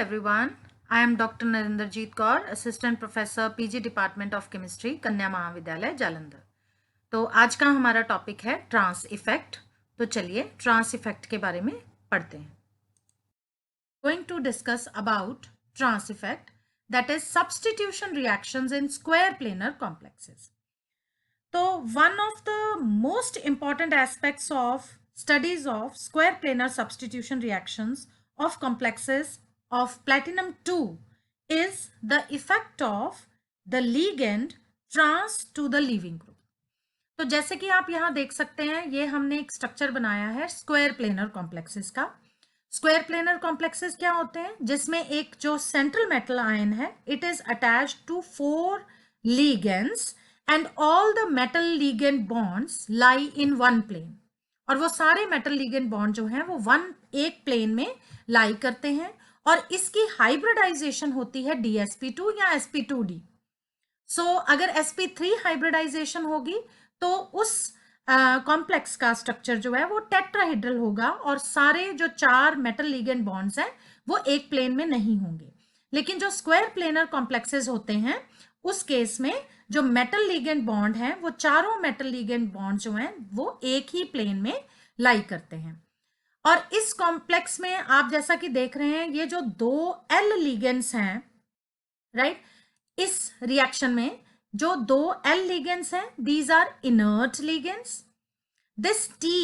everyone. I am Dr. Narendrajit Kaur, Assistant Professor PG Department of Chemistry, कन्या महाविद्यालय जालंधर। तो आज का हमारा टॉपिक है ट्रांस इफेक्ट। तो चलिए ट्रांस इफेक्ट के बारे में पढ़ते हैं। Going to discuss about trans effect, that is substitution reactions in square planar complexes. तो one of the most important aspects of studies of square planar substitution reactions of complexes of platinum 2 is the effect of the ligand trans to the leaving group. तो जैसे कि आप यहाँ देख सकते हैं, ये हमने एक स्ट्रक्चर बनाया है स्क्वायर प्लेनर कॉम्प्लेक्सेस का। स्क्वायर प्लेनर कॉम्प्लेक्सेस क्या होते हैं? जिसमें एक जो सेंट्रल मेटल आयन है, it is attached to 4 ligands and all the metal ligand bonds lie in one plane. और वो सारे मेटल लिगेंड बॉन्ड जो हैं वो एक प्लेन में लाई करते हैं और इसकी हाइब्रिडाइजेशन होती है DsP2 या sp2d। सो अगर sp3 हाइब्रिडाइजेशन होगी तो उस कॉम्प्लेक्स का स्ट्रक्चर जो है वो टेट्राहेड्रल होगा और सारे जो 4 मेटल लिगेंड बॉन्ड्स हैं वो एक प्लेन में नहीं होंगे। लेकिन जो स्क्वायर प्लेनर कॉम्प्लेक्सेस होते हैं उस केस में जो मेटल लिगेंड बॉन्ड है वो चारों मेटल लिगेंड बॉन्ड जो हैं वो एक ही प्लेन में लाई करते हैं। और इस कॉम्प्लेक्स में आप जैसा कि देख रहे हैं, ये जो 2 L लिगेंड्स हैं, राइट, इस रिएक्शन में जो 2 L ligands हैं, these are inert ligands. This T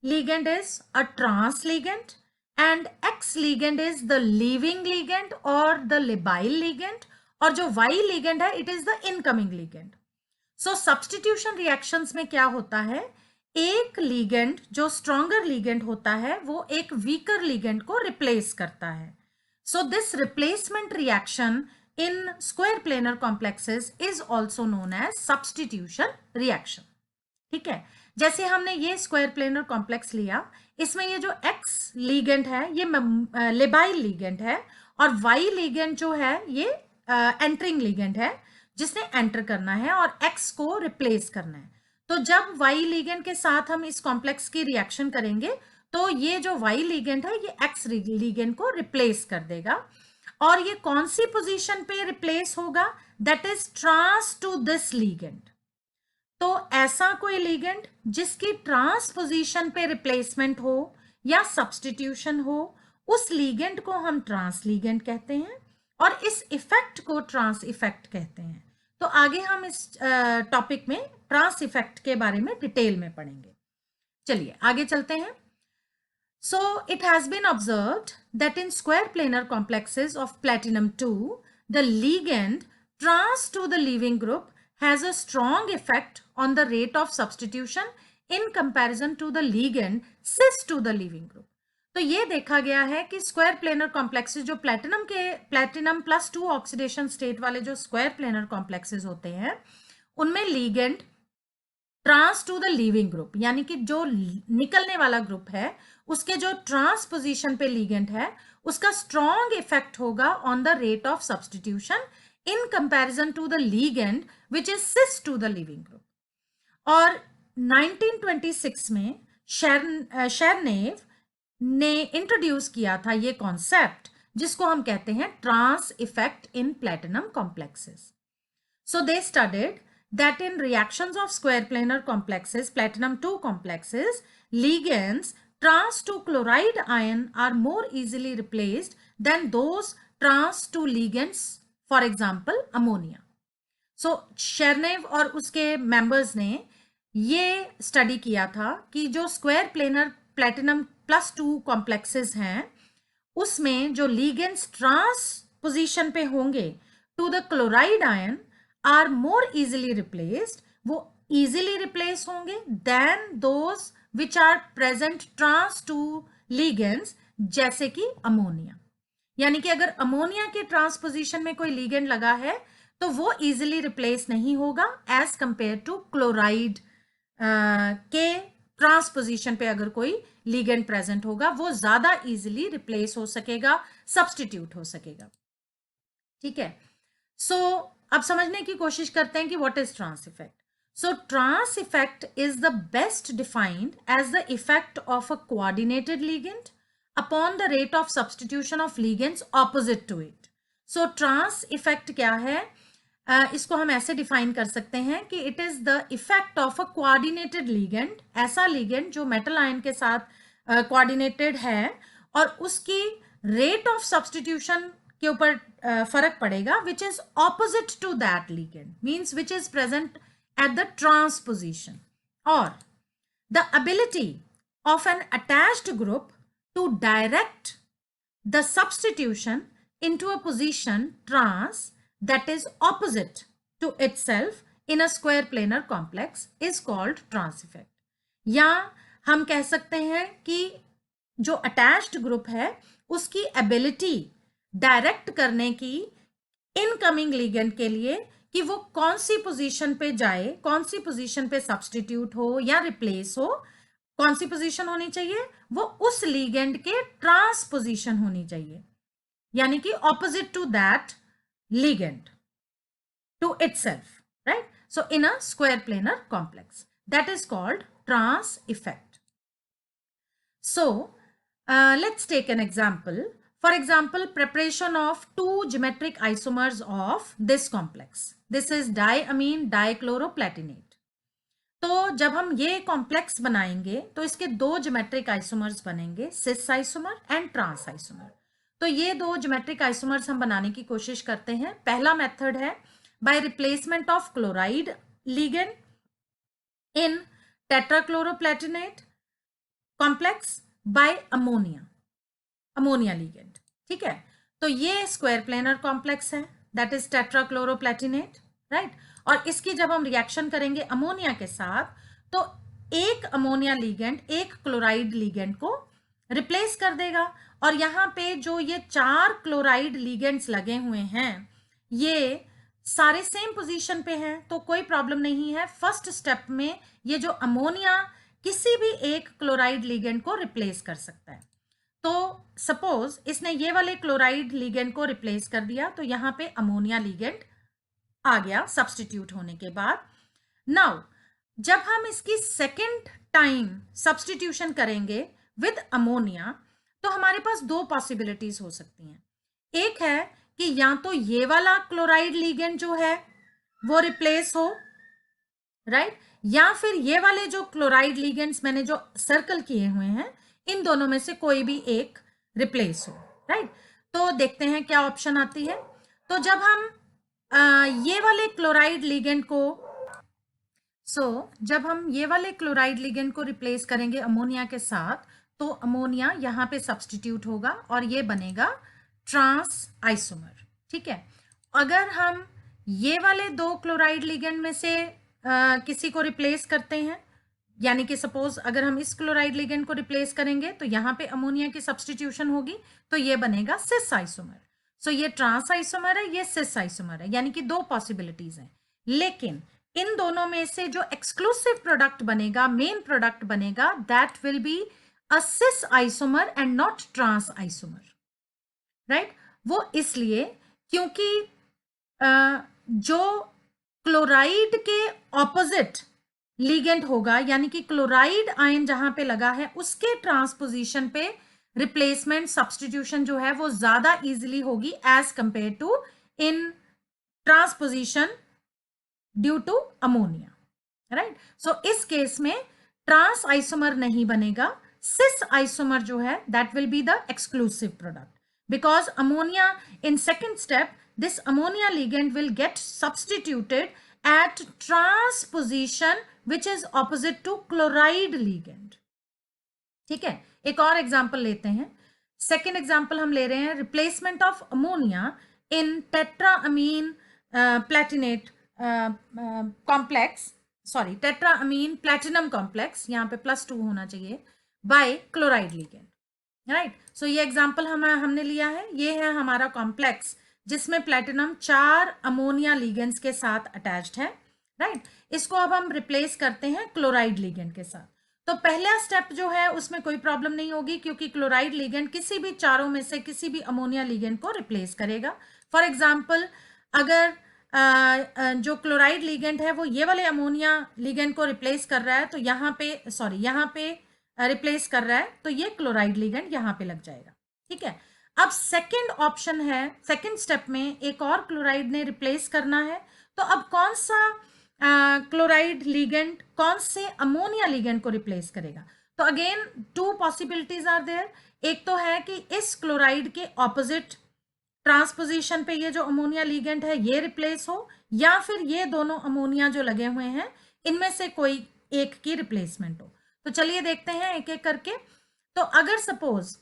ligand is a trans ligand and X ligand is the leaving ligand or the labile ligand, और जो Y ligand है it is the incoming ligand. So substitution reactions में क्या होता है, एक ligand जो stronger ligand होता है वो एक weaker ligand को replace करता है। So this replacement reaction in square planar complexes is also known as substitution reaction। ठीक है, जैसे हमने ये स्क्वायर प्लेनर कॉम्प्लेक्स लिया, इसमें ये जो X लिगेंड है ये लेबाइल लिगेंड है और Y लिगेंड जो है ये एंटरिंग लिगेंड है जिसने एंटर करना है और X को रिप्लेस करना है। तो जब Y लिगेंड के साथ हम इस कॉम्प्लेक्स की रिएक्शन करेंगे तो ये जो Y लिगेंड है ये X लिगेंड को रिप्लेस कर देगा और ये कौन सी पोजीशन पे रिप्लेस होगा? That is trans to this ligand. तो ऐसा कोई लिगेंड जिसकी ट्रांस पोजीशन पे रिप्लेसमेंट हो या सब्स्टिट्यूशन हो, उस लिगेंड को हम ट्रांस लिगेंड कहते हैं और इस इफेक्ट को ट्रांस इफेक्ट कहते हैं। तो आगे हम इस टॉपिक में ट्रांस इफेक्ट के बारे में डिटेल में पढ़ेंगे। चलिए आगे चलते हैं। So it has been observed that in square planar complexes of platinum 2, the ligand trans to the leaving group has a strong effect on the rate of substitution in comparison to the ligand cis to the leaving group. तो ये देखा गया है कि square planar complexes जो platinum plus 2 oxidation state वाले जो square planar complexes होते हैं उनमें ligand trans to the leaving group, यानी कि जो निकलने वाला ग्रुप है उसके जो ट्रांस पोजीशन पे लिगेंड है उसका स्ट्रॉन्ग इफेक्ट होगा on the rate of substitution in comparison to the ligand which is cis to the living group. और 1926 में शेरनेव ने इंट्रोड्यूस किया था ये कॉन्सेप्ट जिसको हम कहते हैं trans effect in platinum complexes. So they studied that in reactions of square planar complexes, platinum 2 complexes, ligands trans to chloride ion are more easily replaced than those trans to ligands, for example ammonia. So शेरनेव और उसके members ने ये study किया था कि जो square planar platinum plus 2 complexes हैं उसमें जो ligands ट्रांस पोजीशन पे होंगे to the chloride ion are more easily replaced, वो easily replace होंगे than those which are present trans to ligands, जैसे कि अमोनिया। यानी कि अगर अमोनिया के ट्रांसपोजिशन में कोई लिगेंड लगा है तो वो easily replace नहीं होगा as compared to क्लोराइड के ट्रांसपोजिशन पे अगर कोई लिगेंड प्रेजेंट होगा वो ज्यादा easily replace हो सकेगा, सब्स्टिट्यूट हो सकेगा। ठीक है, सो अब समझने की कोशिश करते हैं कि what is trans effect. So trans effect is the best defined as the effect of a coordinated ligand upon the rate of substitution of ligands opposite to it. So trans effect क्या है? इसको हम ऐसे define कर सकते हैं कि it is the effect of a coordinated ligand, ऐसा लिगेंड जो मेटल आयन के साथ कोऑर्डिनेटेड है और उसकी रेट ऑफ सब्सटीट्यूशन के ऊपर फर्क पड़ेगा, which is opposite to that ligand, means which is present at the trans position, और the ability of an attached group to direct the substitution into a position trans that is opposite to itself in a square planar complex is called trans effect। या हम कह सकते हैं कि जो attached group है उसकी एबिलिटी डायरेक्ट करने की इनकमिंग लिगेंड के लिए कि वो कौन सी पोजीशन पे जाए, कौन सी पोजीशन पे सब्सटीट्यूट हो या रिप्लेस हो, कौन सी पोजीशन होनी चाहिए, वो उस लिगेंड के ट्रांस पोजीशन होनी चाहिए, यानी कि opposite to that ligand to itself, right? So in a square planar complex, that is called trans effect. So let's take an example. For example, preparation of two geometric isomers of this complex. This is diamine dichloroplatinate. तो जब हम ये complex बनाएंगे तो इसके दो geometric isomers बनेंगे, cis isomer and trans isomer. तो ये दो ज्योमेट्रिक आइसोमर्स हम बनाने की कोशिश करते हैं। पहला मेथड है by replacement of chloride ligand in tetrachloroplatinate complex by ammonia ligand. ठीक है, तो ये स्क्वायर प्लेनर कॉम्प्लेक्स है, दैट इज टेट्राक्लोरोप्लेटिनेट, राइट। और इसकी जब हम रिएक्शन करेंगे अमोनिया के साथ तो एक अमोनिया लिगेंड एक क्लोराइड लिगेंड को रिप्लेस कर देगा। और यहाँ पे जो ये 4 क्लोराइड लिगेंड्स लगे हुए हैं ये सारे सेम पोजीशन पे हैं, तो कोई प्रॉब्लम नहीं है। फर्स्ट स्टेप में ये जो अमोनिया किसी भी एक क्लोराइड लिगेंड को रिप्लेस कर सकता है। तो सपोज इसने ये वाले क्लोराइड लिगेंड को रिप्लेस कर दिया तो यहाँ पे अमोनिया लिगेंड आ गया सब्सटीट्यूट होने के बाद। नाउ जब हम इसकी सेकेंड टाइम सब्सटीट्यूशन करेंगे विद अमोनिया तो हमारे पास दो पॉसिबिलिटीज हो सकती हैं। एक है कि या तो ये वाला क्लोराइड लिगेंड जो है वो रिप्लेस हो, राइट, या फिर ये वाले जो क्लोराइड लिगेंड्स मैंने जो सर्कल किए हुए हैं इन दोनों में से कोई भी एक रिप्लेस हो, राइट। तो देखते हैं क्या ऑप्शन आती है। तो जब हम ये वाले क्लोराइड लिगेंड को जब हम ये वाले क्लोराइड लिगेंड को रिप्लेस करेंगे अमोनिया के साथ तो अमोनिया यहाँ पे सब्सटीट्यूट होगा और ये बनेगा ट्रांस आइसोमर। ठीक है, अगर हम ये वाले दो क्लोराइड लिगेंड में से किसी को रिप्लेस करते हैं, यानी कि सपोज अगर हम इस क्लोराइड लिगेंड को रिप्लेस करेंगे तो यहाँ पे अमोनिया की सब्सटीट्यूशन होगी तो ये बनेगा सिस आइसोमर। सो ये ट्रांस आइसोमर है, ये सिस आइसोमर है, यानी कि दो पॉसिबिलिटीज हैं। लेकिन इन दोनों में से जो एक्सक्लूसिव प्रोडक्ट बनेगा, मेन प्रोडक्ट बनेगा, that will be a cis isomer and not trans isomer, right. वो इसलिए क्योंकि जो क्लोराइड के ऑपोजिट लिगेंड होगा, यानी कि क्लोराइड आयन जहां पे लगा है उसके ट्रांसपोजिशन पे रिप्लेसमेंट सब्सटीट्यूशन जो है वो ज्यादा इजीली होगी as compare to in trans position due to ammonia, right. So इस केस में ट्रांस आइसोमर नहीं बनेगा, सिस आइसोमर जो है that will be the exclusive product because ammonia in second step this ammonia ligand will get substituted at transposition which is opposite to chloride ligand। ठीक है, एक और एग्जांपल लेते हैं। सेकेंड एग्जांपल हम ले रहे हैं replacement of ammonia in tetraammine platinate complex, sorry tetraammine platinum complex, यहाँ पे +2 होना चाहिए, by chloride ligand, right. So ये एग्जांपल हमने लिया है, ये है हमारा कॉम्प्लेक्स जिसमें प्लेटिनम 4 अमोनिया लिगेंड्स के साथ अटैच्ड है, राइट। इसको अब हम रिप्लेस करते हैं क्लोराइड लिगेंड के साथ। तो पहला स्टेप जो है उसमें कोई प्रॉब्लम नहीं होगी क्योंकि क्लोराइड लिगेंड किसी भी चारों में से किसी भी अमोनिया लिगेंड को रिप्लेस करेगा। फॉर एग्जाम्पल अगर जो क्लोराइड लिगेंड है वो ये वाले अमोनिया लिगेंड को रिप्लेस कर रहा है तो यहाँ पे रिप्लेस कर रहा है, तो ये क्लोराइड लिगेंड यहाँ पे लग जाएगा। ठीक है, अब सेकेंड ऑप्शन है, सेकेंड स्टेप में एक और क्लोराइड ने रिप्लेस करना है, तो अब कौन सा क्लोराइड लिगेंड कौन से अमोनिया लिगेंड को रिप्लेस करेगा? तो again two possibilities are there. एक तो है कि इस क्लोराइड के ऑपोजिट ट्रांसपोजिशन पे ये जो अमोनिया लिगेंड है ये रिप्लेस हो, या फिर ये दोनों अमोनिया जो लगे हुए हैं इनमें से कोई एक की रिप्लेसमेंट हो। तो चलिए देखते हैं एक एक करके। तो अगर सपोज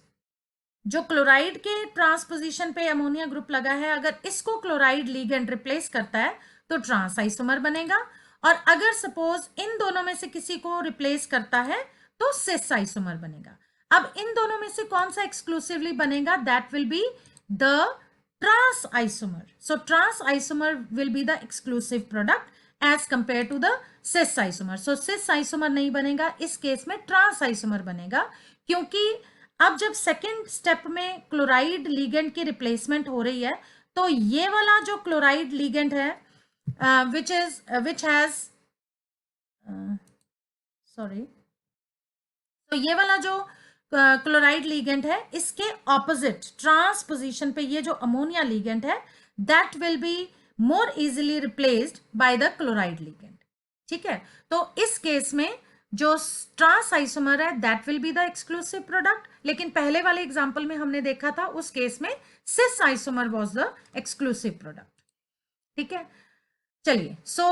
जो क्लोराइड के ट्रांसपोजिशन पे अमोनिया ग्रुप लगा है, अगर इसको क्लोराइड लिगेंड रिप्लेस करता है तो ट्रांस आइसोमर बनेगा, और अगर सपोज इन दोनों में से किसी को रिप्लेस करता है तो सिस आइसोमर बनेगा। अब इन दोनों में से कौन सा एक्सक्लूसिवली बनेगा? That will be the trans isomer. So trans isomer will be the exclusive product as compare to the cis isomer. So cis isomer नहीं बनेगा, इस केस में ट्रांस आइसोमर बनेगा, क्योंकि अब जब सेकेंड स्टेप में क्लोराइड लिगेंड की रिप्लेसमेंट हो रही है, तो ये वाला जो क्लोराइड लिगेंड है which has सॉरी, तो ये वाला जो क्लोराइड लिगेंड है इसके ऑपोजिट ट्रांसपोजिशन पे ये जो अमोनिया लिगेंड है that will be more easily replaced by the chloride ligand. ठीक है, तो इस केस में जो ट्रांस आइसोमर है that will be the exclusive product, लेकिन पहले वाले एग्जांपल में हमने देखा था उस केस में cis isomer was the exclusive product. ठीक है, चलिए सो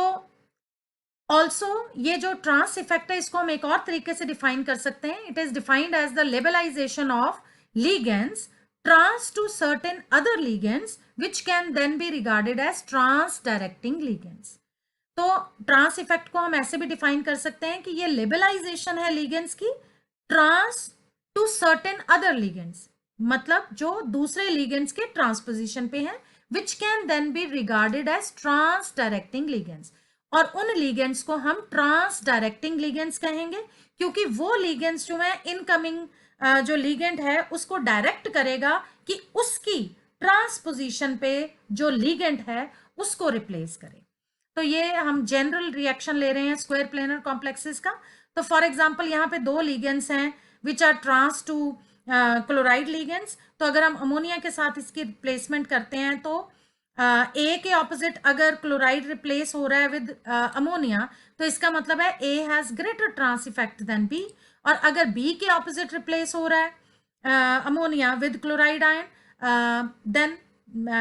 ऑल्सो ये जो ट्रांस इफेक्ट है इसको हम एक और तरीके से डिफाइन कर सकते हैं। It is defined as the labilization of ligands trans to certain other ligands which can then be regarded as trans directing ligands. तो ट्रांस इफेक्ट को हम ऐसे भी डिफाइन कर सकते हैं कि ये लेबलाइजेशन है लिगेंड्स की trans to certain other ligands, मतलब जो दूसरे लिगेंड्स के ट्रांसपोजिशन पे हैं, which can then be regarded as trans directing ligands. और उन लिगेंड्स को हम ट्रांस डायरेक्टिंग लिगेंड्स कहेंगे, क्योंकि वो लिगेंड्स जो है इनकमिंग जो लिगेंड है उसको डायरेक्ट करेगा कि उसकी ट्रांसपोजिशन पे जो लिगेंड है उसको रिप्लेस करे। तो ये हम जनरल रिएक्शन ले रहे हैं स्क्वायर प्लेनर कॉम्प्लेक्सेस का। तो फॉर एग्जांपल यहाँ पे दो लिगेंड्स हैं which are trans to chloride ligands, तो अगर हम अमोनिया के साथ इसकी रिप्लेसमेंट करते हैं तो ए के ऑपोजिट अगर क्लोराइड रिप्लेस हो रहा है विद अमोनिया तो इसका मतलब है A has greater trans effect than B, और अगर बी के ऑपोजिट रिप्लेस हो रहा है ammonia with chloride ion then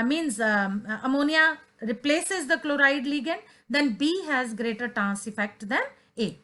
means ammonia replaces the chloride ligand, then B has greater trans effect than A.